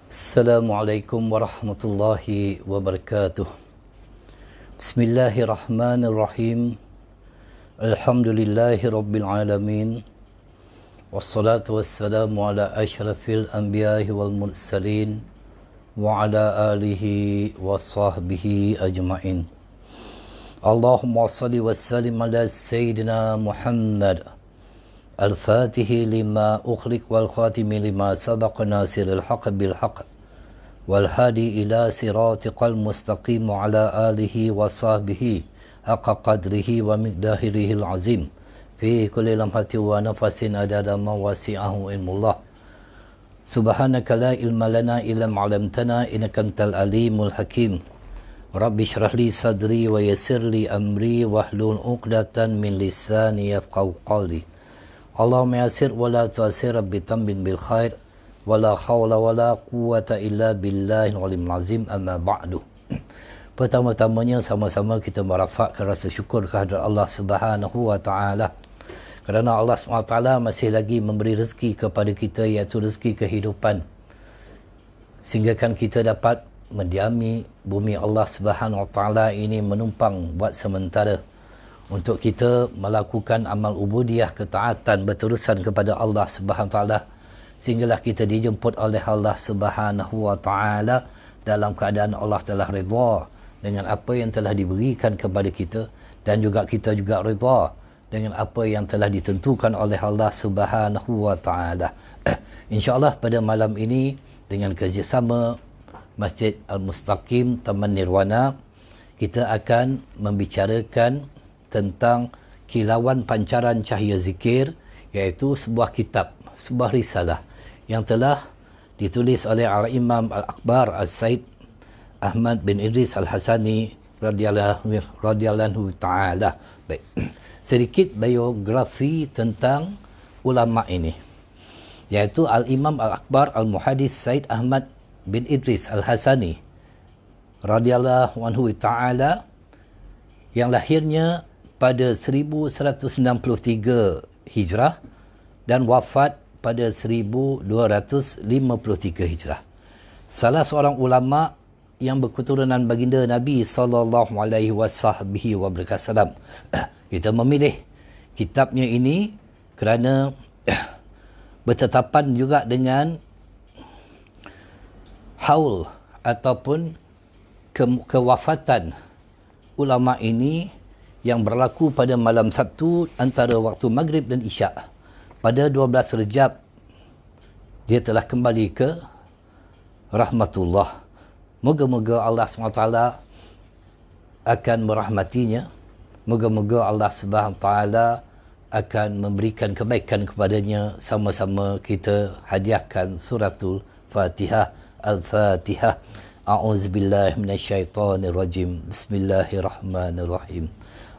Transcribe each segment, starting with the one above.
Assalamualaikum warahmatullahi wabarakatuh. Bismillahirrahmanirrahim. Alhamdulillahi rabbil alamin. Wassalatu wassalamu ala asyrafil anbiya'i wal mursalin wa ala alihi wa sahbihi ajma'in. Allahumma salli wa sallim ala Sayyidina Muhammad Al-Fatihi lima ukhliq wal khatimi lima sabaqa nasiril haqq bil haqq wal hadi ila siratiqal mustaqim wa ala alihi wa sahbihi haqqa qadrihi wa miqdahirihil azim fi kulli lamhati wa nafasin adada ma wasi'ahu ilmullah. Subhanaka la ilma lana illa ma 'allamtana innaka antal alimul hakim. Rabbi shrah li sadri wa yassir li amri wahlul 'uqdatan min lisani yafqahu qawli. Allahumma yassir wa la tu'assir rabbi tambin bil khair wa la hawla wa la quwata illa billahil alimul azim, amma ba'du. Pertama-tamanya sama-sama kita merafakkan rasa syukur kehadrat Allah Subhanahu wa taala kerana Allah Subhanahu wa taala masih lagi memberi rezeki kepada kita, iaitu rezeki kehidupan, sehingga kan kita dapat mendiami bumi Allah Subhanahu wa taala ini menumpang buat sementara untuk kita melakukan amal ubudiyah, ketaatan berterusan kepada Allah Subhanahu wa taala, sehinggalah kita dijemput oleh Allah Subhanahu wa taala dalam keadaan Allah telah redha dengan apa yang telah diberikan kepada kita, dan juga kita juga redha dengan apa yang telah ditentukan oleh Allah Subhanahu wa taala. Insya-Allah pada malam ini dengan kerjasama Masjid Al-Mustaqim Taman Nirwana, kita akan membicarakan tentang kilauan pancaran cahaya zikir, iaitu sebuah kitab, sebuah risalah yang telah ditulis oleh Al-Imam Al-Akbar Al-Said Ahmad bin Idris Al-Hasani radhiyallahu ta'ala. Baik, sedikit biografi tentang ulama ini, iaitu Al-Imam Al-Akbar Al-Muhaddis Said Ahmad bin Idris Al-Hasani radhiyallahu ta'ala, yang lahirnya pada 1163 Hijrah dan wafat pada 1253 Hijrah. Salah seorang ulama yang berketurunan baginda Nabi sallallahu alaihi wasallam. Kita memilih kitabnya ini kerana bertetapan juga dengan haul ataupun kewafatan ulama ini yang berlaku pada malam Sabtu antara waktu Maghrib dan Isyak. Pada 12 Rejab, dia telah kembali ke rahmatullah. Moga-moga Allah SWT akan merahmatinya. Moga-moga Allah SWT akan memberikan kebaikan kepadanya. Sama-sama kita hadiahkan suratul Fatihah. Al-Fatihah. A'udzubillahi minasyaitonirrajim. Bismillahirrahmanirrahim.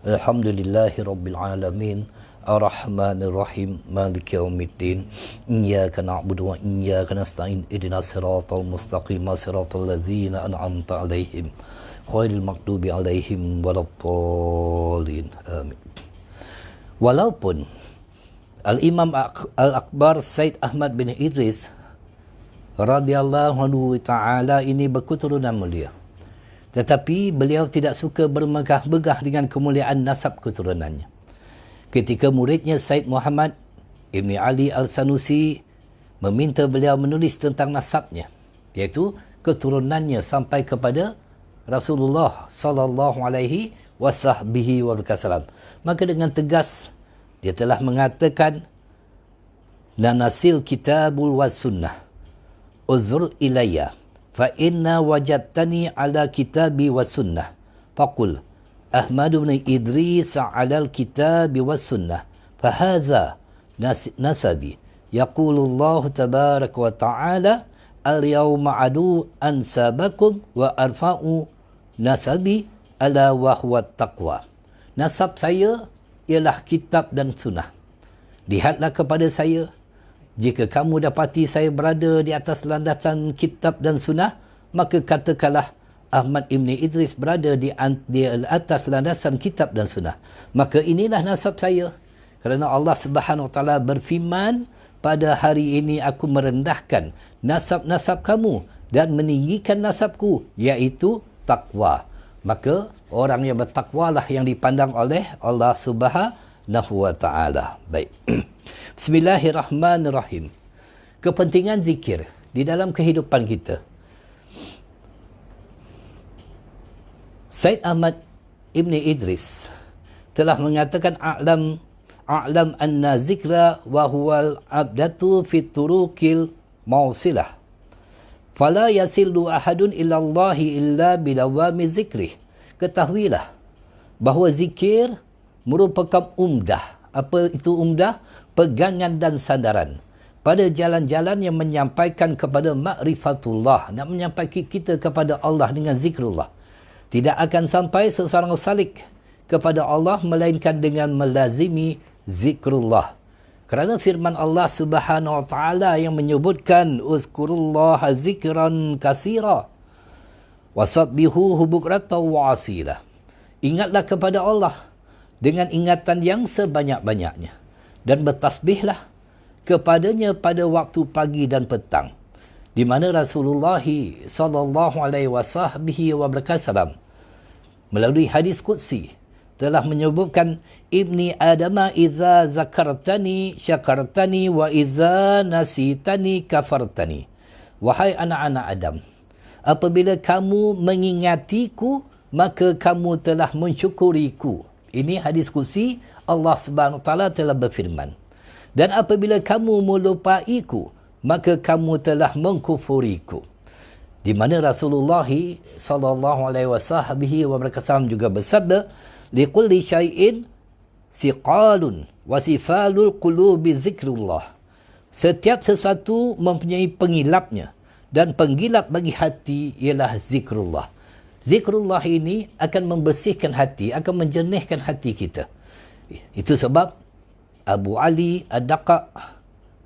Alhamdulillahi rabbil alamin. Ar-Rahmanir-Rahim. Maliki yaumiddin. Iyyaka na'budu wa iyyaka nasta'in. Ihdinas siratal mustaqim. Siratal ladzina an'amta 'alaihim ghairil maghdubi 'alaihim waladdallin. Amin. Walaupun Al-Imam Al-Akbar Said Ahmad bin Idris radhiyallahu ta'ala ini berketurunan mulia, tetapi beliau tidak suka bermegah-megah dengan kemuliaan nasab keturunannya. Ketika muridnya Said Muhammad Ibn Ali Al-Sanusi meminta beliau menulis tentang nasabnya, iaitu keturunannya sampai kepada Rasulullah sallallahu alaihi wasallam, maka dengan tegas dia telah mengatakan, "Nanasil kitabul was sunnah uzur ilayya fa inna wajadtani ala kitabi was sunnah faqul Ahmad bin Idris ala al-kitabi was sunnah fa hadha nasabi yaqulu Allah tabaraka wa ta'ala al-yawma adu ansabakum wa arfa'u nasabi ala wa huwa taqwa." Nasab saya ialah kitab dan sunnah. Lihatlah kepada saya. Jika kamu dapati saya berada di atas landasan kitab dan sunnah, maka katakanlah Ahmad Ibn Idris berada di atas landasan kitab dan sunnah. Maka inilah nasab saya. Kerana Allah Subhanahu Wa Taala berfirman, pada hari ini aku merendahkan nasab-nasab kamu dan meninggikan nasabku, iaitu takwa. Maka orang yang bertakwalah yang dipandang oleh Allah Subhanahu wa taala. Baik. Bismillahirrahmanirrahim. Kepentingan zikir di dalam kehidupan kita. Said Ahmad Ibn Idris telah mengatakan a'lam anna zikra wa huwal abdatu fit turuqil mausilah. Fala yasillu ahadun illa Allahi illa bilawami zikrih. Ketahuilah bahawa zikir merupakan umdah. Apa itu umdah? Pegangan dan sandaran pada jalan-jalan yang menyampaikan kepada ma'rifatullah, nak menyampaikan kita kepada Allah dengan zikrullah. Tidak akan sampai seseorang salik kepada Allah melainkan dengan melazimi zikrullah. Kerana firman Allah Subhanahu wa taala yang menyebutkan uzkurullaha zikran katsira wasabbihuhu bukratan wa asila. Ingatlah kepada Allah dengan ingatan yang sebanyak-banyaknya dan bertasbihlah kepadanya pada waktu pagi dan petang. Di mana Rasulullah sallallahu alaihi wasallam melalui hadis qudsi telah menyebutkan ibni adama idza zakartani syakartani wa idza nasitani kafartani. Wahai anak-anak Adam, apabila kamu mengingatiku, maka kamu telah mensyukuriku. Ini hadis qudsi, Allah Subhanahu wa taala telah berfirman. Dan apabila kamu melupaiku, maka kamu telah mengkufuriku. Di mana Rasulullah sallallahu alaihi wasallam juga bersabda, likulli syai'in siqalun wa sifalul qulubi zikrullah. Setiap sesuatu mempunyai pengilapnya dan penggilap bagi hati ialah zikrullah. Zikrullah ini akan membersihkan hati, akan menjernihkan hati kita. Itu sebab Abu Ali Ad-Daqaq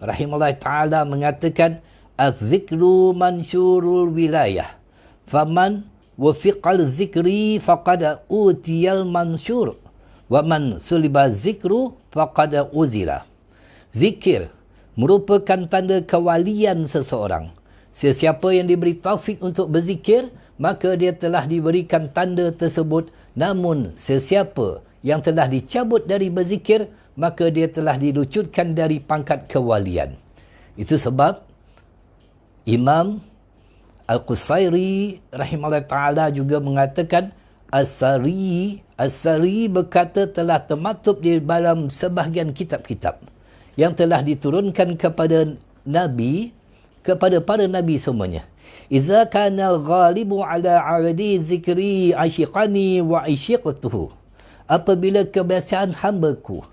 rahimahullah ta'ala mengatakan az-zikru mansyurul wilayah faman wafiqal zikri faqad utiyal mansyur wa man suliba zikru faqad uzila. Zikir merupakan tanda kewalian seseorang. Sesiapa yang diberi taufik untuk berzikir, maka dia telah diberikan tanda tersebut. Namun sesiapa yang telah dicabut dari berzikir, maka dia telah dilucutkan dari pangkat kewalian. Itu sebab Imam Al-Qusairi rahimahullah ta'ala juga mengatakan As-Sari berkata telah termaktub di dalam sebahagian kitab-kitab yang telah diturunkan kepada Nabi, kepada para Nabi semuanya. Iza kana al-ghalibu ala awadi zikri asyiqani wa asyiqtuhu. Apabila kebiasaan hambaku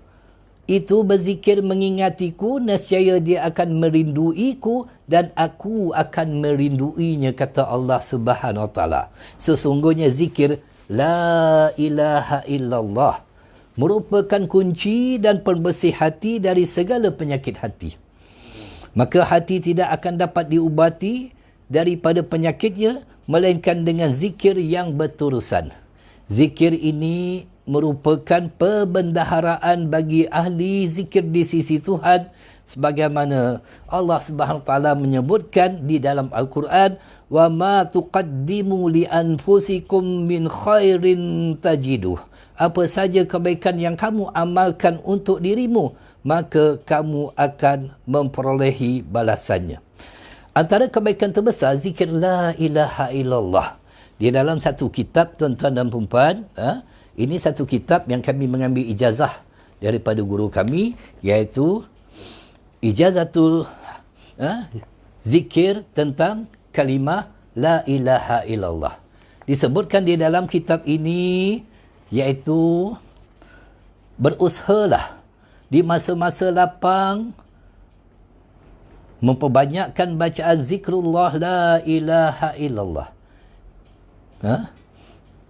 itu berzikir mengingatiku, nescaya dia akan merinduiku dan aku akan merinduinya, kata Allah Subhanahu wa taala. Sesungguhnya zikir la ilaha illallah merupakan kunci dan pembersih hati dari segala penyakit hati. Maka hati tidak akan dapat diubati daripada penyakitnya melainkan dengan zikir yang berterusan. Zikir ini merupakan perbendaharaan bagi ahli zikir di sisi Tuhan, sebagaimana Allah Subhanahu wa taala menyebutkan di dalam Al-Quran, wa ma tuqaddimu li anfusikum min khairin tajiduh. Apa saja kebaikan yang kamu amalkan untuk dirimu, maka kamu akan memperolehi balasannya. Antara kebaikan terbesar zikir la ilaha illallah. Di dalam satu kitab, tuan-tuan dan puan-puan, ini satu kitab yang kami mengambil ijazah daripada guru kami, iaitu Ijazatul Zikir tentang kalimah La ilaha illallah. Disebutkan di dalam kitab ini, iaitu berusahalah di masa-masa lapang memperbanyakkan bacaan zikrullah La ilaha illallah.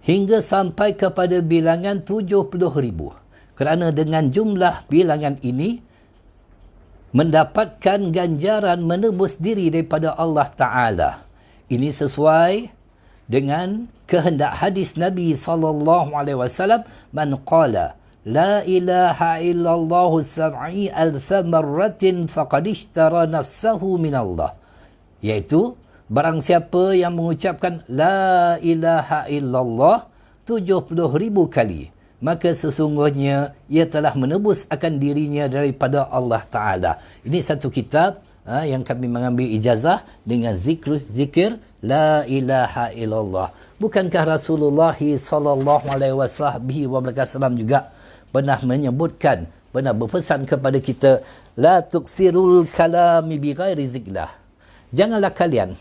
Hingga sampai kepada bilangan 70,000. Kerana dengan jumlah bilangan ini mendapatkan ganjaran menebus diri daripada Allah Ta'ala. Ini sesuai dengan kehendak hadis Nabi SAW. Man qala la ilaha illallah sab'i alfa marratin faqad ishtara nafsahu min Allah. Iaitu Barang siapa yang mengucapkan la ilaha illallah 70,000 kali, maka sesungguhnya ia telah menebus akan dirinya daripada Allah Ta'ala. Ini satu kitab yang kami mengambil ijazah dengan zikir la ilaha illallah. Bukankah Rasulullah sallallahu alaihi wasallam juga pernah menyebutkan, pernah berpesan kepada kita, la tuksirul kalami bi ghairi ziklah. Janganlah kalian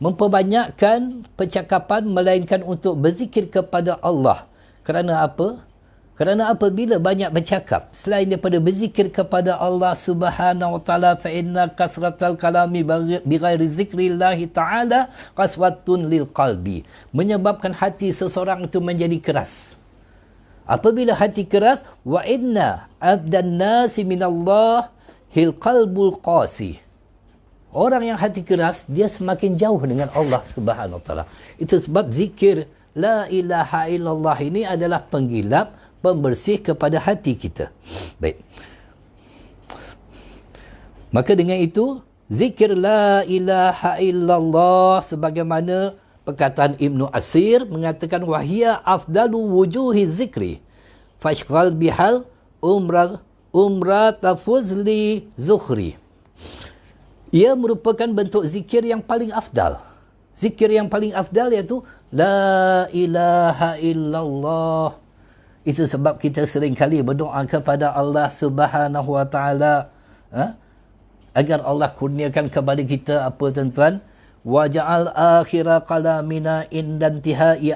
memperbanyakkan percakapan melainkan untuk berzikir kepada Allah. Kerana apa? Kerana apabila banyak bercakap selain daripada berzikir kepada Allah Subhanahu wa taala, fa inna kasratal kalami bighairi zikrillah taala qaswatun lil qalbi, menyebabkan hati seseorang itu menjadi keras. Apabila hati keras, wa inna abdan nasi minallah hil qalbul qasi, orang yang hati keras dia semakin jauh dengan Allah Subhanahu wa taala. Itu sebab zikir la ilaha illallah ini adalah penggilap, pembersih kepada hati kita. Baik. Maka dengan itu, zikir la ilaha illallah sebagaimana perkataan Ibnu Asir mengatakan wahia afdalu wujuhi zikri fashghal bihal umrat fuzli zukhri. Ia merupakan bentuk zikir yang paling afdal. Zikir yang paling afdal iaitu la ilaha illallah. Itu sebab kita seringkali berdoa kepada Allah Subhanahu wa taala agar Allah kurniakan kepada kita apa tuan-tuan? Waja'al akhira qalamina indantihai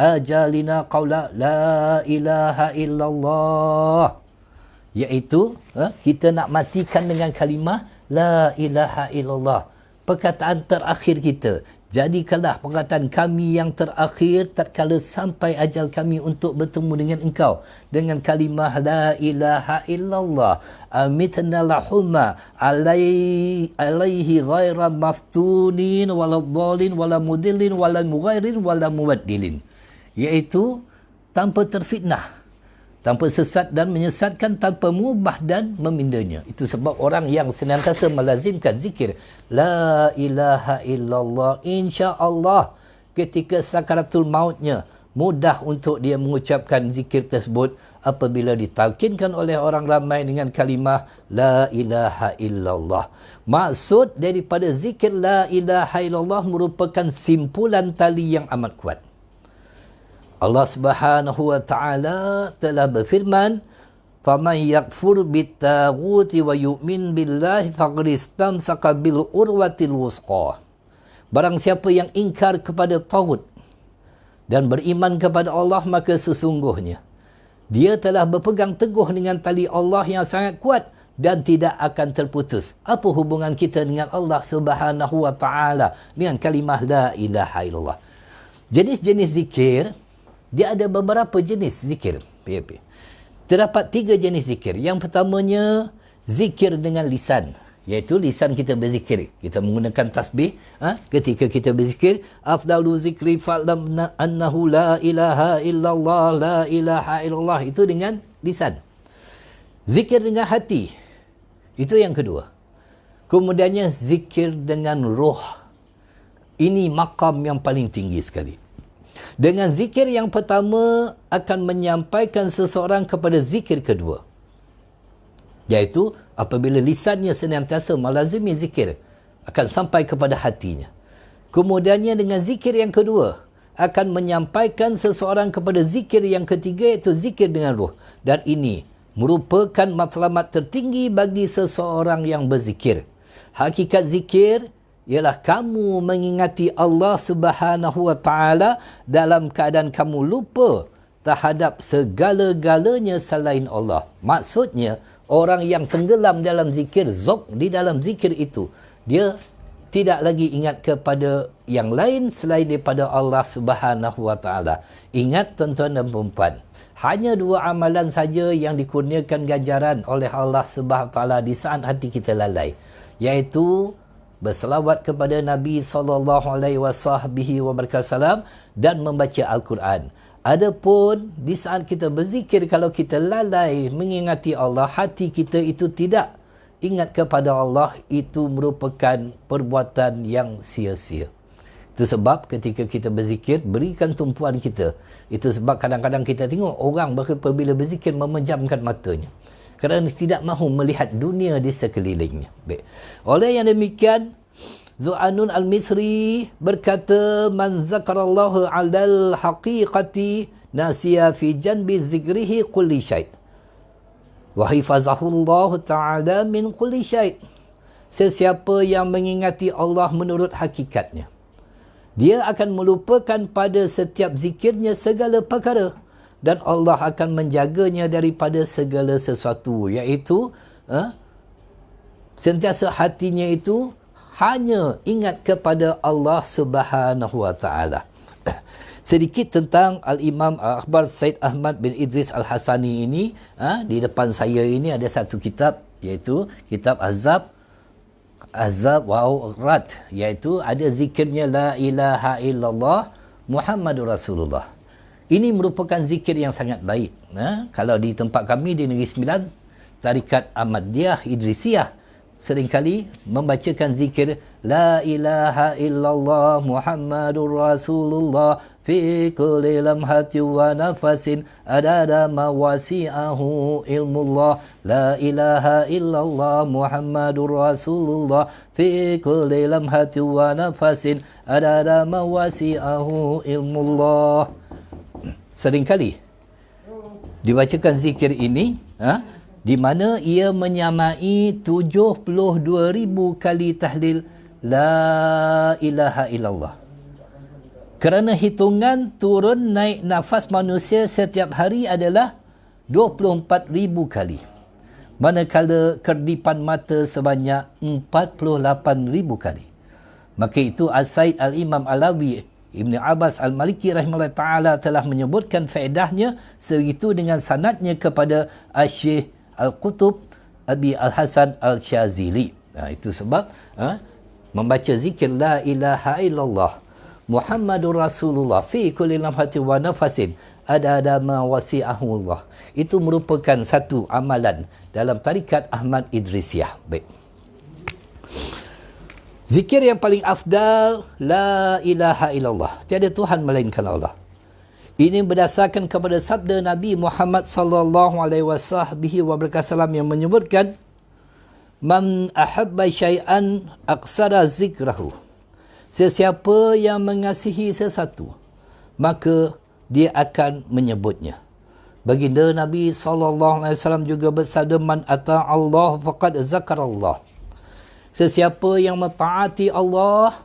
ajalina qawla la ilaha illallah. Iaitu kita nak matikan dengan kalimah la ilaha illallah, perkataan terakhir kita. Jadikanlah perkataan kami yang terakhir tatkala sampai ajal kami untuk bertemu dengan engkau dengan kalimah la ilaha illallah. Amitna lahumma alaihi ghaira maftunin wala dhalin wala mudillin wala mughairin wala mubaddilin. Iaitu tanpa terfitnah, tanpa sesat dan menyesatkan, tanpa mengubah dan memindanya. Itu sebab orang yang senantiasa melazimkan zikir la ilaha illallah, insya-Allah ketika sakaratul mautnya mudah untuk dia mengucapkan zikir tersebut apabila ditalkinkan oleh orang ramai dengan kalimah la ilaha illallah. Maksud daripada zikir la ilaha illallah merupakan simpulan tali yang amat kuat. Allah Subhanahu wa taala telah berfirman, "Faman yakfur bit-taghuti wa yu'min billahi faqad istamsaka bil urwatil wusqa." Barang siapa yang ingkar kepada taghut dan beriman kepada Allah, maka sesungguhnya dia telah berpegang teguh dengan tali Allah yang sangat kuat dan tidak akan terputus. Apa hubungan kita dengan Allah Subhanahu wa taala dengan kalimah la ilaha illallah? Jenis-jenis zikir, dia ada beberapa jenis zikir. Terdapat 3 jenis zikir. Yang pertamanya, zikir dengan lisan. Iaitu lisan kita berzikir. Kita menggunakan tasbih. Ketika kita berzikir, afdalu zikri fa'lam annahu la ilaha illallah, la ilaha illallah. Itu dengan lisan. Zikir dengan hati. Itu yang kedua. Kemudiannya, zikir dengan roh. Ini makam yang paling tinggi sekali. Dengan zikir yang pertama akan menyampaikan seseorang kepada zikir kedua. Iaitu apabila lisannya senantiasa melazimi zikir, akan sampai kepada hatinya. Kemudiannya dengan zikir yang kedua akan menyampaikan seseorang kepada zikir yang ketiga, iaitu zikir dengan ruh. Dan ini merupakan matlamat tertinggi bagi seseorang yang berzikir. Hakikat zikir ialah kamu mengingati Allah Subhanahu wa taala dalam keadaan kamu lupa terhadap segala-galanya selain Allah. Maksudnya, orang yang tenggelam dalam zikir, zauq di dalam zikir itu, dia tidak lagi ingat kepada yang lain selain daripada Allah Subhanahu wa taala. Ingat tuan-tuan dan puan-puan, hanya 2 amalan saja yang dikurniakan ganjaran oleh Allah Subhanahu wa taala di saat hati kita lalai, iaitu berselawat kepada Nabi SAW dan membaca Al-Quran. Adapun di saat kita berzikir, kalau kita lalai mengingati Allah, hati kita itu tidak ingat kepada Allah itu merupakan perbuatan yang sia-sia. Itu sebab ketika kita berzikir, berikan tumpuan kita. Itu sebab kadang-kadang kita tengok orang apabila berzikir memejamkan matanya, kerana tidak mahu melihat dunia di sekelilingnya. Baik. Oleh yang demikian, Zu'anun al-Misri berkata, man zakarallahu alal haqiqati nasiya fi janbi zikrihi kulli syait. Wa hifazahullahu ta'ala min kulli syait. Sesiapa yang mengingati Allah menurut hakikatnya, dia akan melupakan pada setiap zikirnya segala perkara, dan Allah akan menjaganya daripada segala sesuatu, iaitu sentiasa hatinya itu hanya ingat kepada Allah Subhanahu wa taala. Sedikit tentang Al-Imam Akhbar Said Ahmad bin Idris Al-Hasani ini, di depan saya ini ada satu kitab, iaitu kitab Ahzab wa Rad, iaitu ada zikirnya la ilaha illallah Muhammadur Rasulullah. Ini merupakan zikir yang sangat baik. Kalau di tempat kami di Negeri Sembilan, Tarikat Ahmadiyah Idrisiyah seringkali membacakan zikir la ilaha illallah Muhammadur Rasulullah fi kulli lamhati wa nafasin adada mawasi'ahu ilmullah. La ilaha illallah Muhammadur Rasulullah fi kulli lamhati wa nafasin adada mawasi'ahu ilmullah. Seringkali dibacakan zikir ini, di mana ia menyamai 72,000 kali tahlil la ilaha illallah. Kerana hitungan turun naik nafas manusia setiap hari adalah 24,000 kali, manakala kerdipan mata sebanyak 48,000 kali. Maka itu As-Said Al-Imam Alawi Ibn Abbas Al-Maliki rahimahullah ta'ala telah menyebutkan faedahnya segitu dengan sanadnya kepada Syekh Al-Qutub Abi Al-Hasan Al-Syazili. Itu sebab membaca zikir la ilaha illallah Muhammadur Rasulullah fi kulli lamhatin wa nafasin ada ma wasi'ahu Allah, itu merupakan satu amalan dalam tarikat Ahmad Idrisiyah. Baik. Zikir yang paling afdal, la ilaha illallah, tiada Tuhan melainkan Allah. Ini berdasarkan kepada sabda Nabi Muhammad sallallahu alaihi wasallam yang menyebutkan, man ahabba syai'an aqsara zikrahu. Sesiapa yang mengasihi sesuatu, maka dia akan menyebutnya. Baginda Nabi sallallahu alaihi wasallam juga bersabda, man ata Allah faqad zakarallah. Sesiapa yang mentaati Allah,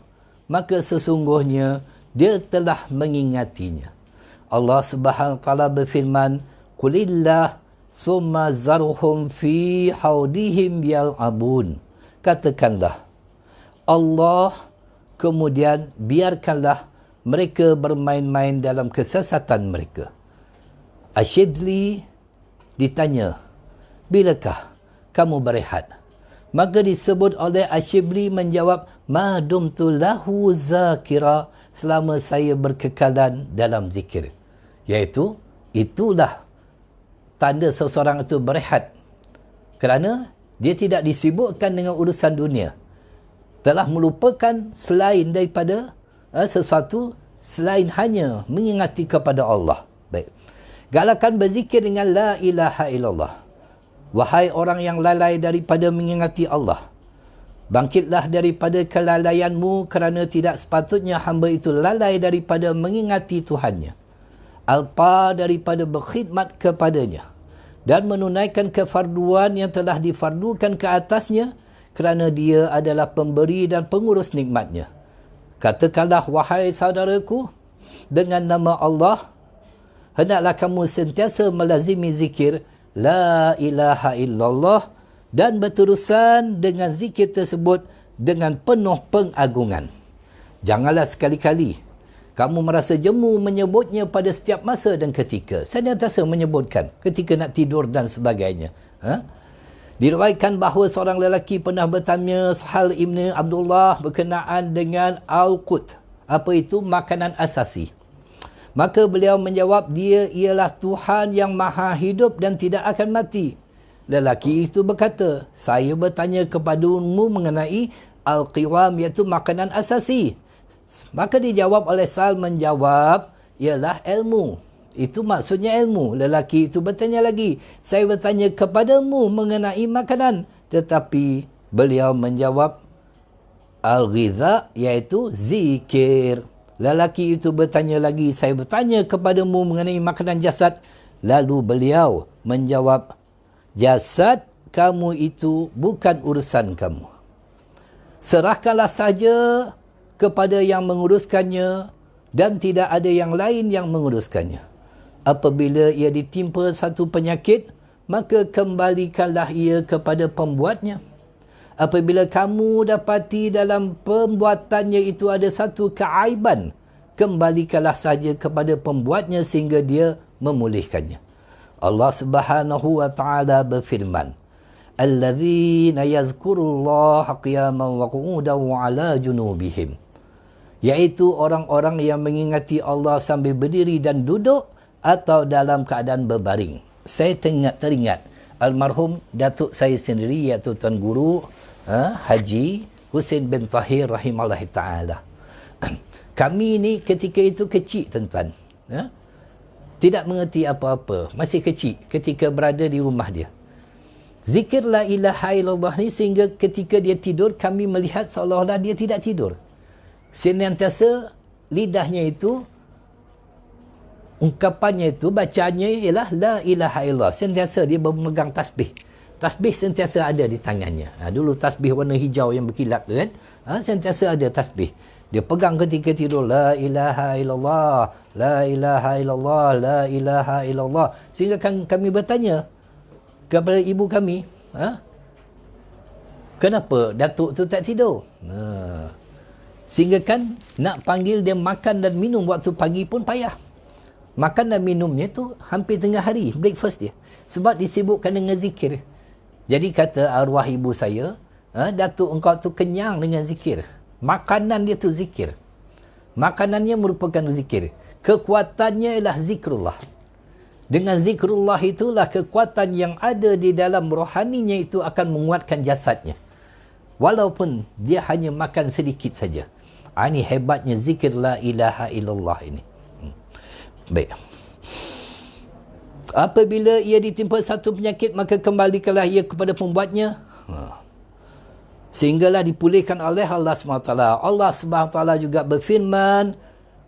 maka sesungguhnya dia telah mengingatinya. Allah Subhanahu wa taala berfirman, qulillah summa zarhum fi haudihim yal'abun. Katakanlah, Allah, kemudian biarkanlah mereka bermain-main dalam kesesatan mereka. Asyibli ditanya, bilakah kamu berehat? Maka disebut oleh Asyibli menjawab, ma dumtu lahu zakira, selama saya berkekalan dalam zikir. Iaitu, itulah tanda seseorang itu berehat, kerana dia tidak disibukkan dengan urusan dunia, telah melupakan selain daripada sesuatu selain hanya mengingati kepada Allah. Baik. Galakan berzikir dengan la ilaha illallah. Wahai orang yang lalai daripada mengingati Allah, bangkitlah daripada kelalaianmu, kerana tidak sepatutnya hamba itu lalai daripada mengingati Tuhannya, alpa daripada berkhidmat kepadanya, dan menunaikan kefarduan yang telah difardukan ke atasnya, kerana dia adalah pemberi dan pengurus nikmatnya. Katakanlah, wahai saudaraku, dengan nama Allah, hendaklah kamu sentiasa melazimi zikir la ilaha illallah, dan berterusan dengan zikir tersebut dengan penuh pengagungan. Janganlah sekali-kali kamu merasa jemu menyebutnya pada setiap masa dan ketika. Sentiasa menyebutkan ketika nak tidur dan sebagainya. Diriwayatkan bahawa seorang lelaki pernah bertanya Sahal Ibn Abdullah berkenaan dengan Al-Qut. Apa itu? Makanan asasi. Maka beliau menjawab, dia ialah Tuhan yang maha hidup dan tidak akan mati. Lelaki itu berkata, saya bertanya kepadamu mengenai al-qiwam, iaitu makanan asasi. Maka dijawab oleh Sal menjawab, ialah ilmu. Itu maksudnya ilmu. Lelaki itu bertanya lagi, saya bertanya kepadamu mengenai makanan. Tetapi beliau menjawab, al-ghidha, iaitu zikir. Lelaki itu bertanya lagi, saya bertanya kepadamu mengenai makanan jasad. Lalu beliau menjawab, jasad kamu itu bukan urusan kamu. Serahkanlah saja kepada yang menguruskannya dan tidak ada yang lain yang menguruskannya. Apabila ia ditimpa satu penyakit, maka kembalikanlah ia kepada pembuatnya. Apabila kamu dapati dalam pembuatannya itu ada satu keaiban, kembalikanlah saja kepada pembuatnya sehingga dia memulihkannya. Allah Subhanahu wa taala berfirman, alladzina yazkurullaha qiyaman wa qu'udan wa 'ala junubihim, iaitu orang-orang yang mengingati Allah sambil berdiri dan duduk atau dalam keadaan berbaring. Saya teringat almarhum datuk saya sendiri, iaitu Tuan Guru Haji Husin bin Tahir rahimahullah taala. Kami ni ketika itu kecil, tuan-tuan, tidak mengerti apa-apa, masih kecil ketika berada di rumah dia. Zikir la ilaha illallah ni sehingga ketika dia tidur, kami melihat seolah-olah dia tidak tidur. Senantiasa lidahnya itu, ungkapannya itu, bacaannya ialah la ilaha illallah. Sentiasa dia memegang tasbih. Tasbih sentiasa ada di tangannya. Dulu tasbih warna hijau yang berkilat tu kan. Sentiasa ada tasbih. Dia pegang ketika tidur, la ilaha illallah, la ilaha illallah, la ilaha illallah. Sehingga kami bertanya kepada ibu kami, kenapa datuk tu tak tidur? Sehingga kan nak panggil dia makan dan minum waktu pagi pun payah. Makan dan minumnya tu hampir tengah hari, breakfast dia. Sebab disibukkan dengan zikir. Jadi kata arwah ibu saya, datuk engkau tu kenyang dengan zikir. Makanan dia tu zikir. Makanannya merupakan zikir. Kekuatannya ialah zikrullah. Dengan zikrullah itulah kekuatan yang ada di dalam rohaninya itu akan menguatkan jasadnya. Walaupun dia hanya makan sedikit saja. Ini hebatnya zikir la ilaha illallah ini. Baik. Apabila ia ditimpa satu penyakit, maka kembalikanlah ia kepada pembuatnya. Sehinggalah dipulihkan oleh Allah SWT. Allah SWT juga berfirman,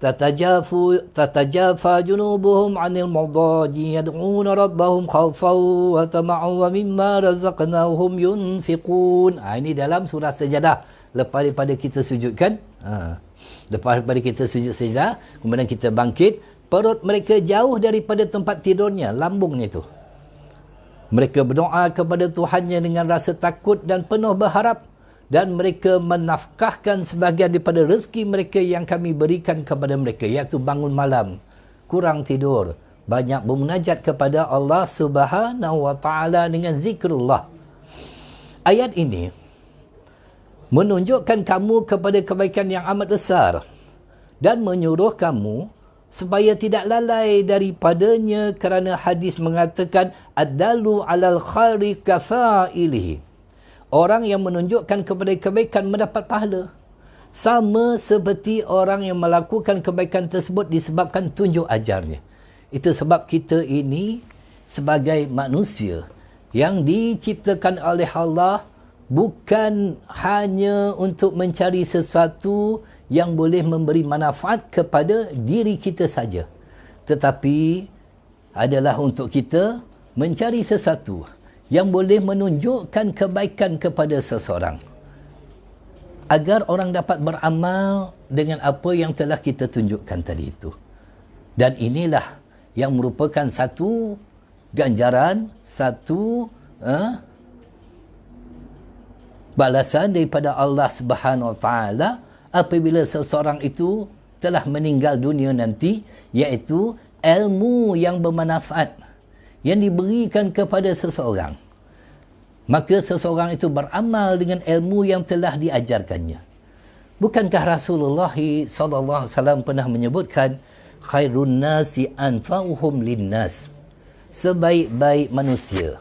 tatajafa junubuhum 'anil madaji yad'una rabbahum khawfan wa tama'an wa mimma razaqnahum yunfiqun. Ini dalam surah Sajadah. Lepas daripada kita sujudkan, lepas daripada kita sujud sajadah, kemudian kita bangkit, perut mereka jauh daripada tempat tidurnya, lambungnya itu. Mereka berdoa kepada Tuhannya dengan rasa takut dan penuh berharap, dan mereka menafkahkan sebahagian daripada rezeki mereka yang kami berikan kepada mereka, iaitu bangun malam, kurang tidur, banyak bermunajat kepada Allah Subhanahu wa taala dengan zikrullah. Ayat ini menunjukkan kamu kepada kebaikan yang amat besar dan menyuruh kamu supaya tidak lalai daripadanya, kerana hadis mengatakan ad-dallu 'alal khairi kafa'ilihi. Orang yang menunjukkan kepada kebaikan mendapat pahala, sama seperti orang yang melakukan kebaikan tersebut disebabkan tunjuk ajarnya. Itu sebab kita ini sebagai manusia yang diciptakan oleh Allah bukan hanya untuk mencari sesuatu yang boleh memberi manfaat kepada diri kita saja, tetapi adalah untuk kita mencari sesuatu yang boleh menunjukkan kebaikan kepada seseorang, agar orang dapat beramal dengan apa yang telah kita tunjukkan tadi itu. Dan inilah yang merupakan satu ganjaran, satu balasan daripada Allah Subhanahu Wa Taala apabila seseorang itu telah meninggal dunia nanti, iaitu ilmu yang bermanfaat yang diberikan kepada seseorang. Maka seseorang itu beramal dengan ilmu yang telah diajarkannya. Bukankah Rasulullah SAW pernah menyebutkan, khairun nasi anfa'uhum linnas, sebaik-baik manusia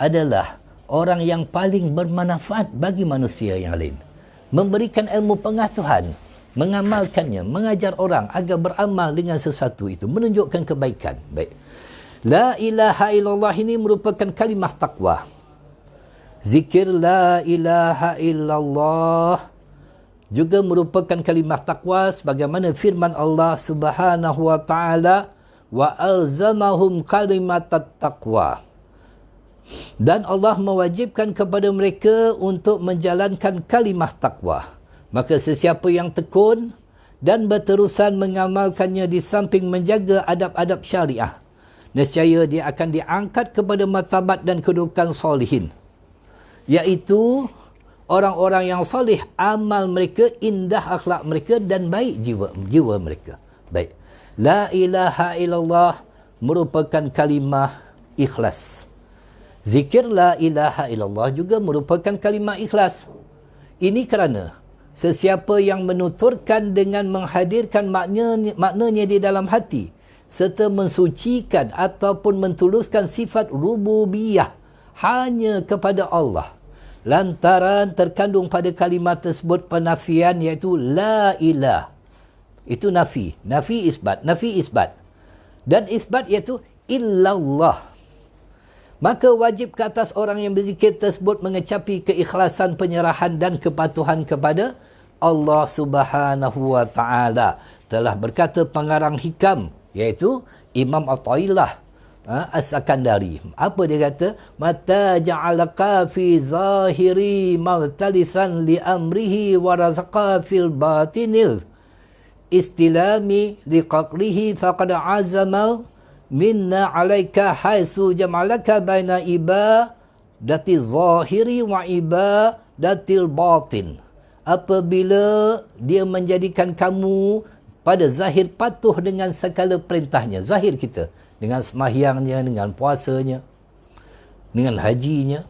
adalah orang yang paling bermanfaat bagi manusia yang lain. Memberikan ilmu pengetahuan, mengamalkannya, mengajar orang agar beramal dengan sesuatu itu, menunjukkan kebaikan. Baik. La ilaha illallah ini merupakan kalimah taqwa. Zikir la ilaha illallah juga merupakan kalimah taqwa sebagaimana firman Allah Subhanahu wa taala, wa alzamahum kalimatat taqwa. Dan Allah mewajibkan kepada mereka untuk menjalankan kalimah taqwa. Maka sesiapa yang tekun dan berterusan mengamalkannya di samping menjaga adab-adab syariah, nescaya dia akan diangkat kepada martabat dan kedudukan solihin, iaitu orang-orang yang solih, amal mereka, indah akhlak mereka dan baik jiwa mereka. Baik. La ilaha illallah merupakan kalimah ikhlas. Zikir la ilaha illallah juga merupakan kalimah ikhlas. Ini kerana sesiapa yang menuturkan dengan menghadirkan maknanya di dalam hati serta mensucikan ataupun mentuluskan sifat rububiyah hanya kepada Allah, lantaran terkandung pada kalimat tersebut penafian, iaitu la ilah. Itu nafi. Nafi isbat. Dan isbat iaitu illallah. Maka wajib ke atas orang yang berzikir tersebut mengecapi keikhlasan, penyerahan dan kepatuhan kepada Allah Subhanahu wa taala. Telah berkata pengarang hikam, iaitu Imam Athaillah As-Sakandari. Apa dia kata? Mata ja'alaka fi zahiri maltalisan li amrihi wa razaqa fil batinil istilami li qaqrihi faqad azamal minna alaika haisu jam'alaka baina ibadati zahiri wa ibadatil batin. Apabila dia menjadikan kamu pada zahir patuh dengan segala perintahnya, zahir kita, dengan semahyangnya, dengan puasanya, dengan hajinya,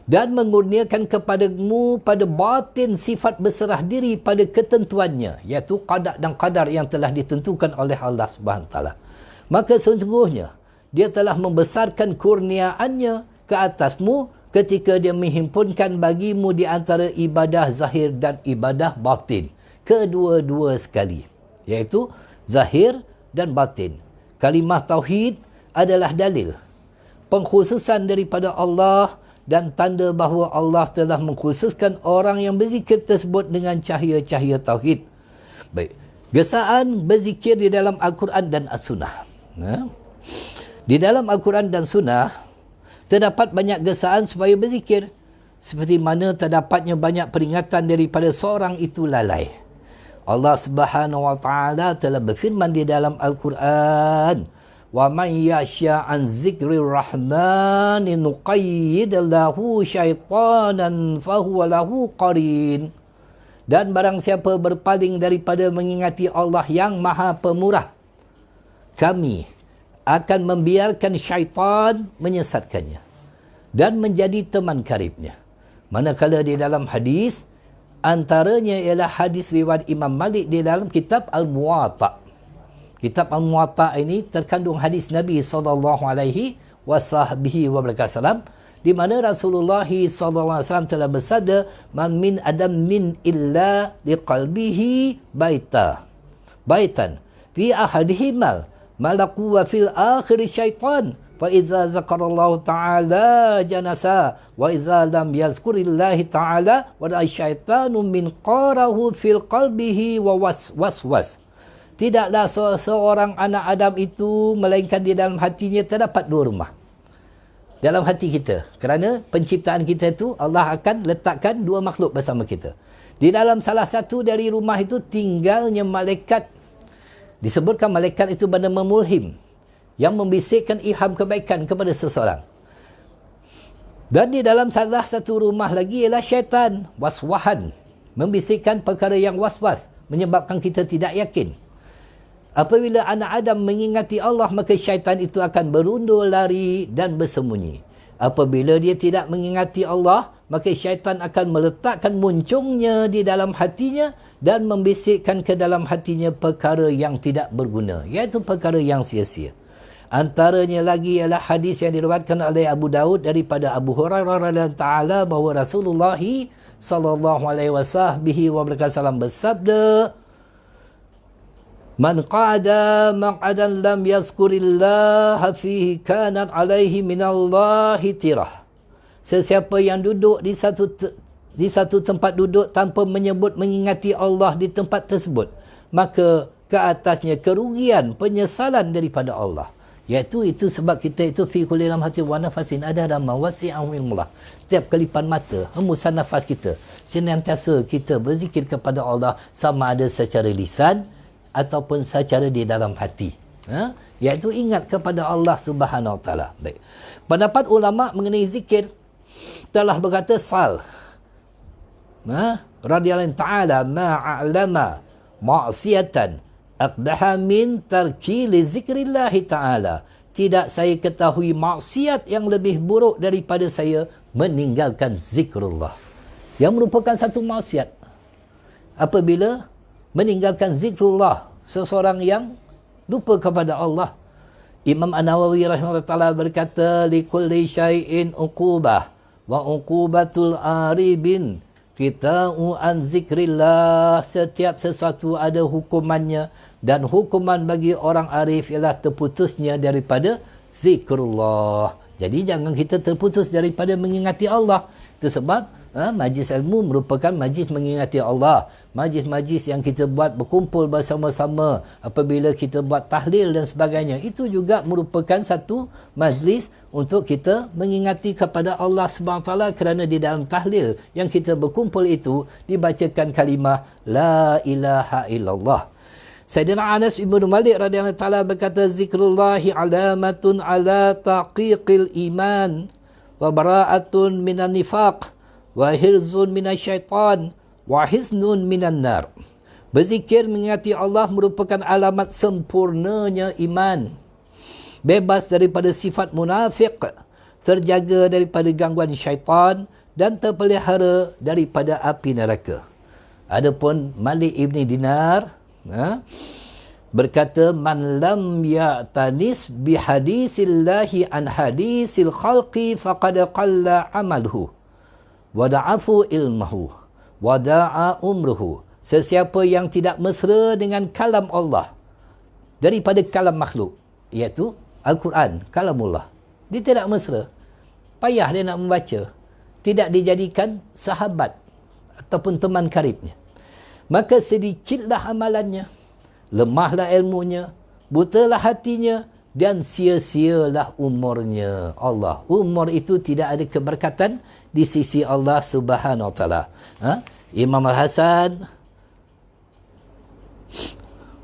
dan mengurniakan kepadamu pada batin sifat berserah diri pada ketentuannya, iaitu qada dan qadar yang telah ditentukan oleh Allah Subhanahu Wa Taala. Maka sesungguhnya dia telah membesarkan kurniaannya ke atasmu ketika dia menghimpunkan bagimu di antara ibadah zahir dan ibadah batin, kedua-dua sekali, iaitu zahir dan batin. Kalimah tauhid adalah dalil pengkhususan daripada Allah dan tanda bahawa Allah telah mengkhususkan orang yang berzikir tersebut dengan cahaya-cahaya tauhid. Baik. Gesaan berzikir di dalam Al-Quran dan As-Sunnah. Di dalam Al-Quran dan Sunnah terdapat banyak gesaan supaya berzikir, seperti mana terdapatnya banyak peringatan daripada seorang itu lalai. Allah Subhanahu wa taala telah berfirman di dalam Al-Quran, wa man yasya an zikrir rahmani nuqayyid lahu syaitanan fahuwa lahu qarin. Dan barang siapa berpaling daripada mengingati Allah yang Maha Pemurah, kami akan membiarkan syaitan menyesatkannya dan menjadi teman karibnya. Manakala di dalam hadis, antaranya ialah hadis riwayat Imam Malik di dalam kitab Al-Muwatta. Kitab Al-Muwatta ini terkandung hadis Nabi SAW, di mana Rasulullah SAW telah bersabda, man min adam min illa liqalbihi baitan fi ahadihimal malaku wa fil akhiri syaitan fa idza zakarallahu ta'ala janasa wa idza lam yazkurillahi ta'ala wa syaitanu min qarahu fil qalbihi wa waswas. Tidaklah seorang anak Adam itu melainkan di dalam hatinya terdapat dua rumah dalam hati kita. Kerana penciptaan kita itu Allah akan letakkan dua makhluk bersama kita. Di dalam salah satu dari rumah itu tinggalnya malaikat. Disebutkan malaikat itu bernama mulhim, yang membisikkan ilham kebaikan kepada seseorang. Dan di dalam salah satu rumah lagi ialah syaitan, waswahan, membisikkan perkara yang waswas, menyebabkan kita tidak yakin. Apabila anak Adam mengingati Allah, maka syaitan itu akan berundur lari dan bersembunyi. Apabila dia tidak mengingati Allah, maka syaitan akan meletakkan muncungnya di dalam hatinya dan membisikkan ke dalam hatinya perkara yang tidak berguna, iaitu perkara yang sia-sia. Antaranya lagi ialah hadis yang diriwayatkan oleh Abu Daud daripada Abu Hurairah radhiyallahu taala bahawa Rasulullah sallallahu alaihi wasallam bersabda, "Man qa'ada maq'adan lam yazkurillaha fihi kanat alaihi minallahi tirah." Sesiapa yang duduk di satu tempat duduk tanpa mengingati Allah di tempat tersebut, maka ke atasnya kerugian, penyesalan daripada Allah. Iaitu itu sebab kita itu fi kulli lamhatin wa nafasin ada dalam wasi'an ilmullah. Setiap kelipan mata, hembusan nafas kita, senantiasa kita berzikir kepada Allah, sama ada secara lisan ataupun secara di dalam hati. Iaitu ingat kepada Allah Subhanahu Wa Taala. Baik. Pendapat ulama mengenai zikir telah berkata Sal radhiyallahu ta'ala ma'alama ma'siyatan aqdaha min tarki li zikrillah ta'ala. Tidak saya ketahui maksiat yang lebih buruk daripada saya meninggalkan zikrullah. Yang merupakan satu maksiat apabila meninggalkan zikrullah seseorang yang lupa kepada Allah. Imam An-Nawawi rahimahullah ta'ala berkata, likulli syai'in uqubah wa uqubatul aribin qita'u an zikrillah. Setiap sesuatu ada hukumannya, dan hukuman bagi orang arif ialah terputusnya daripada zikrullah. Jadi jangan kita terputus daripada mengingati Allah. Itu sebab majlis ilmu merupakan majlis mengingati Allah. Majlis-majlis yang kita buat berkumpul bersama-sama, apabila kita buat tahlil dan sebagainya, itu juga merupakan satu majlis untuk kita mengingati kepada Allah SWT, kerana di dalam tahlil yang kita berkumpul itu dibacakan kalimah La ilaha illallah. Sayyidina Anas ibn Malik radhiyallahu ta'ala berkata, zikrullahi alamatun ala taqiqil iman wa bara'atun minan nifaq wa hirzun minasyaitan wa hiznun minan nar. Berzikir mengingati Allah merupakan alamat sempurnanya iman, bebas daripada sifat munafik, terjaga daripada gangguan syaitan, dan terpelihara daripada api neraka. Adapun Malik ibn Dinar berkata, man lam ya'tanis bihadisillahi an hadisil khalqi faqad qalla amaluhu wa da'afu ilmuhu wa da'a umruhu. Sesiapa yang tidak mesra dengan kalam Allah daripada kalam makhluk, iaitu Al-Quran, kalamullah, dia tidak mesra, payah dia nak membaca, tidak dijadikan sahabat ataupun teman karibnya, maka sedikitlah amalannya, lemahlah ilmunya, butalah hatinya, dan sia-sialah umurnya. Allah, umur itu tidak ada keberkatan di sisi Allah Subhanahu Wa Taala. Imam Al-Hasan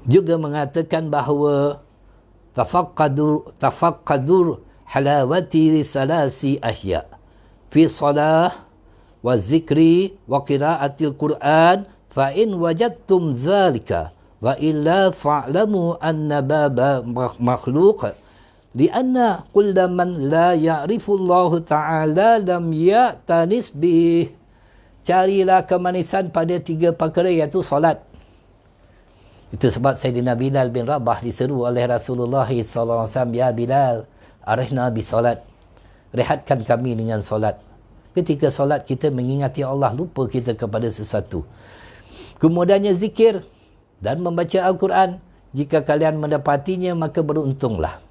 juga mengatakan bahawa tafaqqadur halawati thalasi ahya fi salah wa zikri wa qiraatil Quran fa in wajadtum dhalika wa illa fa'lamu anna baba makhluq lianna kulla man la ya'rifu Allah Ta'ala lam ya'tanis bih. Carilah kemanisan pada 3 perkara, iaitu solat. Itu sebab Sayyidina Bilal bin Rabah diseru oleh Rasulullah SAW, ya Bilal, arihna bi solat, rehatkan kami dengan solat. Ketika solat kita mengingati Allah, lupa kita kepada sesuatu. Kemudiannya zikir dan membaca Al-Quran. Jika kalian mendapatinya, maka beruntunglah.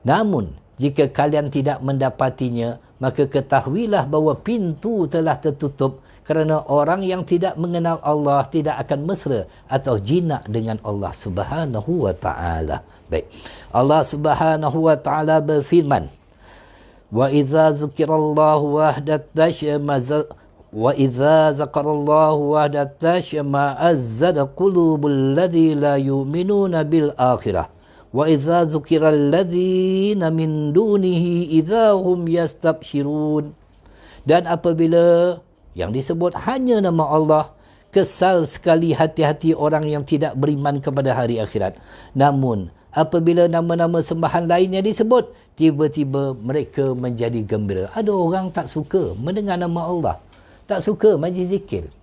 Namun, jika kalian tidak mendapatinya, maka ketahuilah bahawa pintu telah tertutup, kerana orang yang tidak mengenal Allah tidak akan mesra atau jinak dengan Allah Subhanahu Wa Ta'ala. Baik. Allah Subhanahu Wa Ta'ala berfirman, wa idza zukirallahu wahdat tashamazal wa idza zakarallahu wahdat tashama'azzada qulubul ladzi la yu'minuna bil akhirah wa idza zukiral ladzina min dunihi idza hum yastabshirun. Dan apabila yang disebut hanya nama Allah, kesal sekali hati-hati orang yang tidak beriman kepada hari akhirat. Namun apabila nama-nama sembahan lainnya disebut, tiba-tiba mereka menjadi gembira. Ada orang tak suka mendengar nama Allah, tak suka majlis zikir,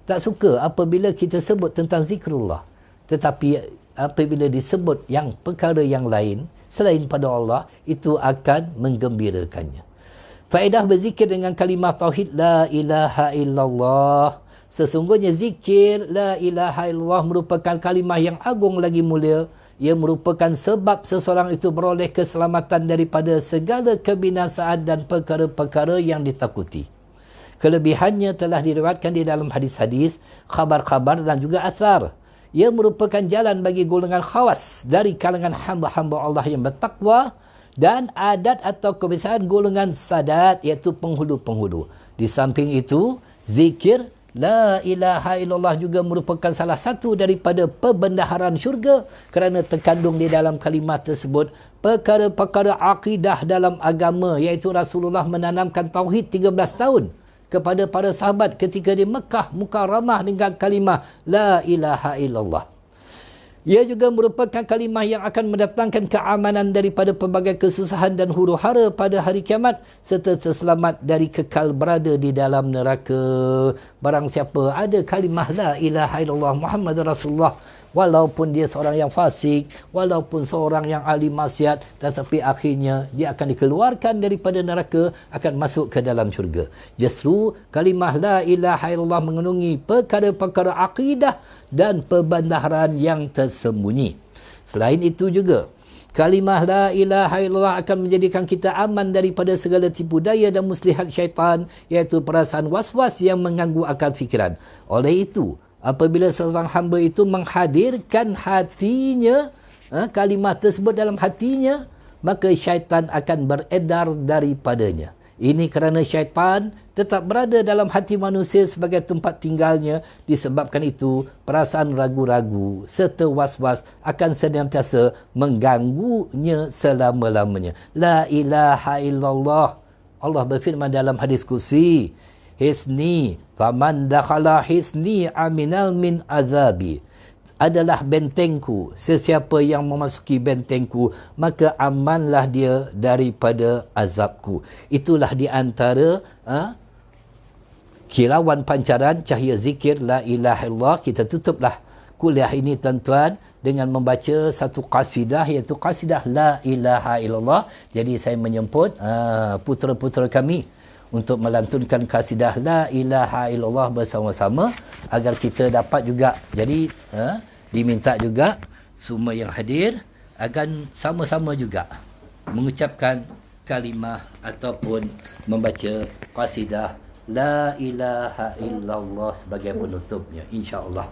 tak suka apabila kita sebut tentang zikrullah. Tetapi apabila disebut yang perkara yang lain, selain pada Allah, itu akan menggembirakannya. Faedah berzikir dengan kalimah tauhid la ilaha illallah. Sesungguhnya zikir la ilaha illallah merupakan kalimah yang agung lagi mulia. Ia merupakan sebab seseorang itu beroleh keselamatan daripada segala kebinasaan dan perkara-perkara yang ditakuti. Kelebihannya telah diriwayatkan di dalam hadis-hadis, khabar-khabar dan juga athar. Ia merupakan jalan bagi golongan khawas dari kalangan hamba-hamba Allah yang bertakwa dan adat atau kebiasaan golongan sadat, iaitu penghulu-penghulu. Di samping itu, zikir la ilaha illallah juga merupakan salah satu daripada perbendaharaan syurga kerana terkandung di dalam kalimat tersebut perkara-perkara akidah dalam agama, iaitu Rasulullah menanamkan tauhid 13 tahun kepada para sahabat ketika di Mekah Mukarramah dengan kalimah la ilaha illallah. Ia juga merupakan kalimah yang akan mendatangkan keamanan daripada pelbagai kesusahan dan huru-hara pada hari kiamat serta terselamat dari kekal berada di dalam neraka. Barang siapa ada kalimah la ilaha illallah Muhammad Rasulullah, walaupun dia seorang yang fasik, walaupun seorang yang ahli maksiat, tetapi akhirnya dia akan dikeluarkan daripada neraka, akan masuk ke dalam syurga. Justru kalimah la ilaha illallah mengandungi perkara-perkara akidah dan perbendaharaan yang tersembunyi. Selain itu juga, kalimah la ilaha illallah akan menjadikan kita aman daripada segala tipu daya dan muslihat syaitan, iaitu perasaan was-was yang mengganggu akal fikiran. Oleh itu, apabila seorang hamba itu menghadirkan hatinya, kalimah tersebut dalam hatinya, maka syaitan akan beredar daripadanya. Ini kerana syaitan tetap berada dalam hati manusia sebagai tempat tinggalnya. Disebabkan itu, perasaan ragu-ragu serta was-was akan senantiasa mengganggunya selama-lamanya. La ilaha illallah. Allah berfirman dalam hadis kursi, hisni faman dakhala hisni aminal min azabi, adalah bentengku, sesiapa yang memasuki bentengku maka amanlah dia daripada azabku. Itulah di antara kilauan pancaran cahaya zikir la ilaha illallah. Kita tutuplah kuliah ini tuan-tuan dengan membaca satu qasidah, iaitu qasidah la ilaha illallah. Jadi saya menyemput putera-putera kami untuk melantunkan qasidah la ilaha illallah bersama-sama agar kita dapat juga. Jadi diminta juga semua yang hadir akan sama-sama juga mengucapkan kalimah ataupun membaca qasidah la ilaha illallah sebagai penutupnya, insya-Allah.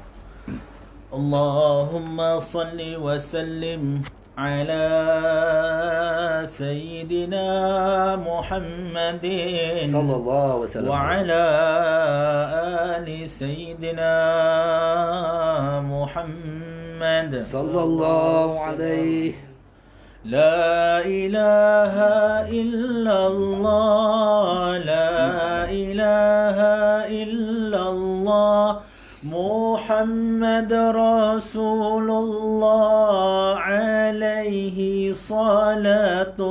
Allahumma salli wa sallim ala sayyidina Muhammadin sallallahu alaihi wasallam wa ala ali sayyidina Muhammad sallallahu alaihi. La ilaha illallah, la ilaha illallah, Muhammad Rasulullah alaihi salatullah.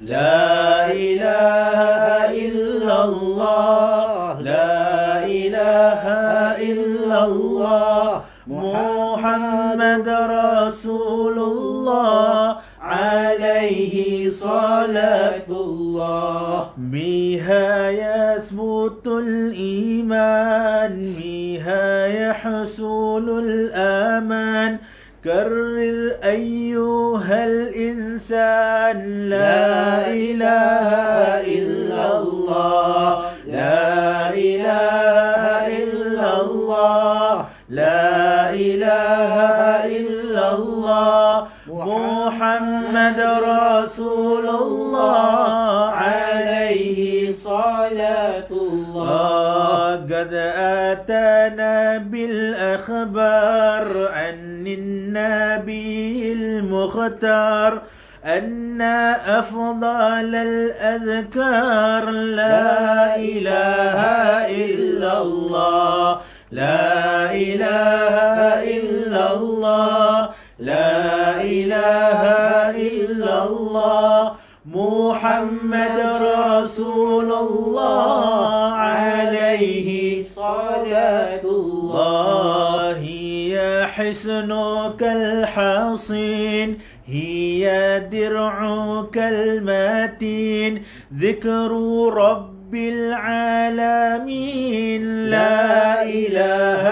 La ilaha illallah, la ilaha illallah, Muhammad Rasulullah alaihi salatullah. Biha yathbutul iman, biha yahsulul aman. كرر أيها الإنسان لا إله إلا الله، لا إله إلا الله، لا إله إلا الله، محمد رسول الله عليه صلاة الله. قد أتانا بالأخبار عن النبي المختار أن أفضل الأذكار لا إله إلا الله، لا إله إلا الله، لا إله إلا الله، محمد رسول الله عليه صلاة الله. هي حسنك الحصين هي درعك المتين ذكر رب العالمين لا إله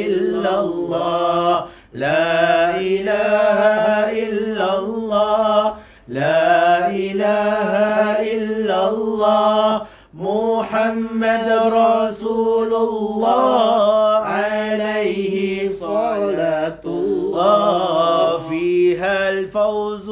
إلا الله لا إله إلا الله لا إله إلا الله محمد رسول الله عليه صلاة الله فيها الفوز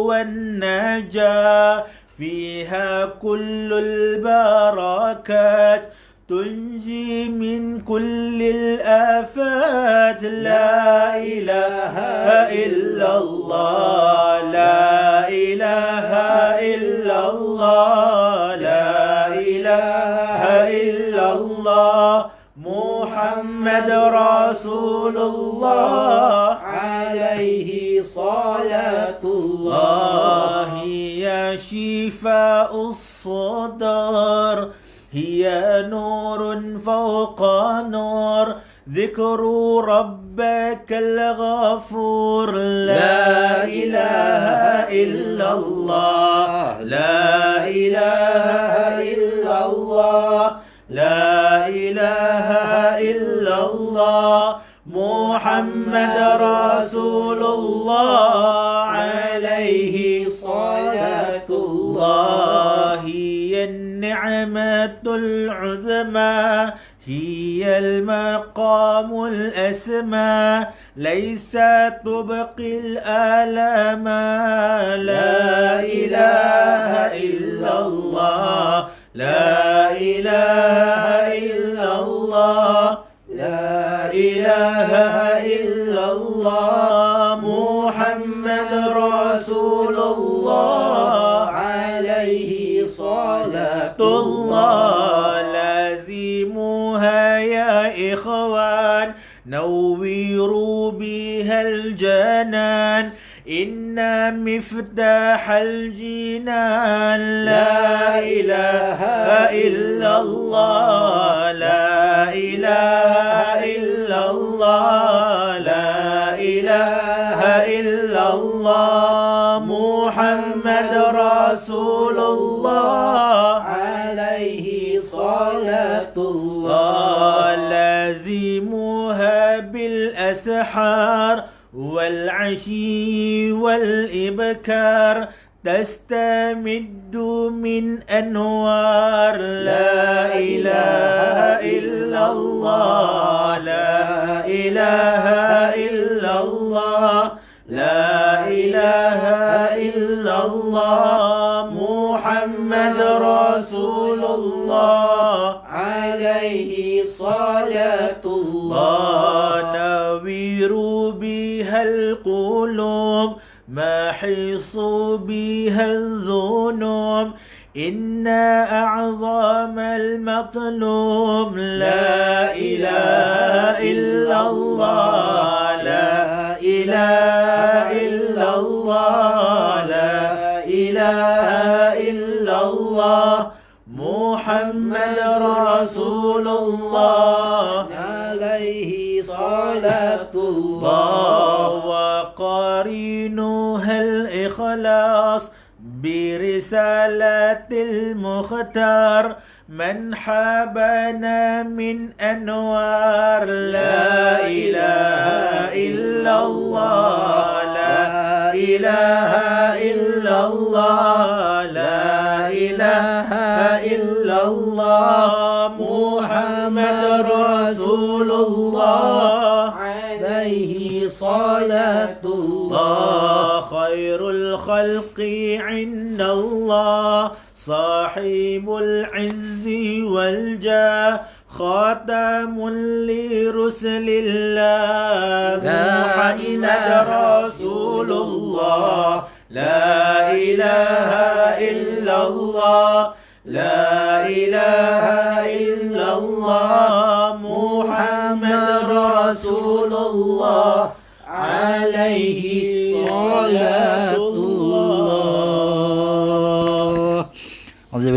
والنجاة فيها كل البركات تنجي من كل الآفات لا إله إلا الله لا إله إلا الله لا إله إلا الله محمد رسول الله عليه صلاة الله هي شفاء الصدر هي نور فوق نور ذكر ربك الغفور لا إله إلا الله لا إله إلا الله لا إله إلا الله محمد رسول الله عليه صلاة الله هي النعمة العظمى هي المقام الأسمى ليس تبقي الآلام لا إله إلا الله لا إله إلا الله لا إله إلا الله محمد رسول الله عليه صلاة الله لازموها يا إخوان نوّروا بها الجنان إن مفتاح الجنان لا إله إلا الله لا إله إلا الله لا إله إلا الله محمد رسول الله عليه صلاة الله لازموها بالأسحار والعشي والإبكار تستمد من أنوار لا إله إلا الله لا إله إلا الله لا إله إلا الله محمد رسول الله عليه صلاة الله نوّروا بها القلوب محص بها الذنوب إن أعظم المطلوب لا إله إلا الله لا إله إلا الله لا إله إلا الله محمد رسول الله عليه صلاة الله وقارنها الإخلاص برسالة المختار من حبنا من أنوار لا إله إلا الله لا إله إلا الله لا إله إلا الله محمد رسول الله عليه صلاة الله خير الخلق عند الله صاحب العز والجاه خاتم لرسل الله محمد رسول الله لا إله إلا الله لا إله إلا الله محمد رسول الله عليه صلاة الله.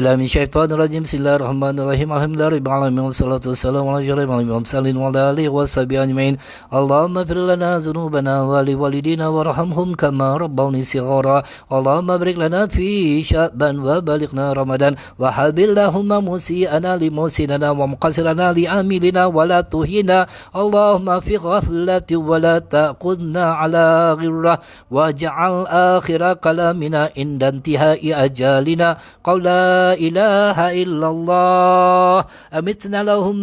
billahi minasyaitonir rajim. Bismillahirrahmanirrahim. Alhamdulillahirabbil alamin wassalatu wassalamu ala asyrofil mursalin wa ala alihi washabihi ajmain. Allahumma ighfir lana dzunubana wa liwalidina warhamhum kama rabbawni shighara. Allahumma barik lana fi sya'ban wa balighna ramadan wa habillahumma musi'ana li musinana wa muqassirana li amilina wa la tuhina. Allahumma fi ghaflati wa la ta'khudna ala ghirrah waj'al akhira kalamina inda intihai ajalina qaul la ilaha illallah amitna lahum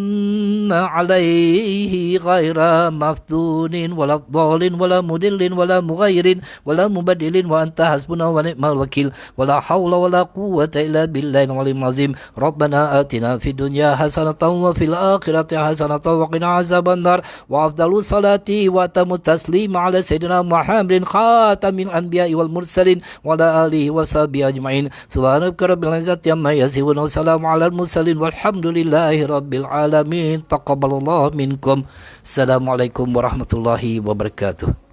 alaihi ghaira maftunin wala dhalin wala mudillin wala mughayrin wala mubadilin wa anta hasbuna wa ni'mal wakil wala hawla wala quwwata illa billahil aliyyil azim. Rabbana atina fid dunya hasanatan wa fil akhirati hasanatan wa qina azaban nar wa afdalus salati wa tamu taslim ala sayyidina Muhammadin khatamil anbiya'i wal mursalin wa ala alihi wa sahbihi ajma'in. Subhanaka rabbil izzati amma yasifun wa salamun alal mursalin walhamdulillahi rabbil alamin. Taqabbalallahu minkum. Assalamualaikum warahmatullahi wabarakatuh.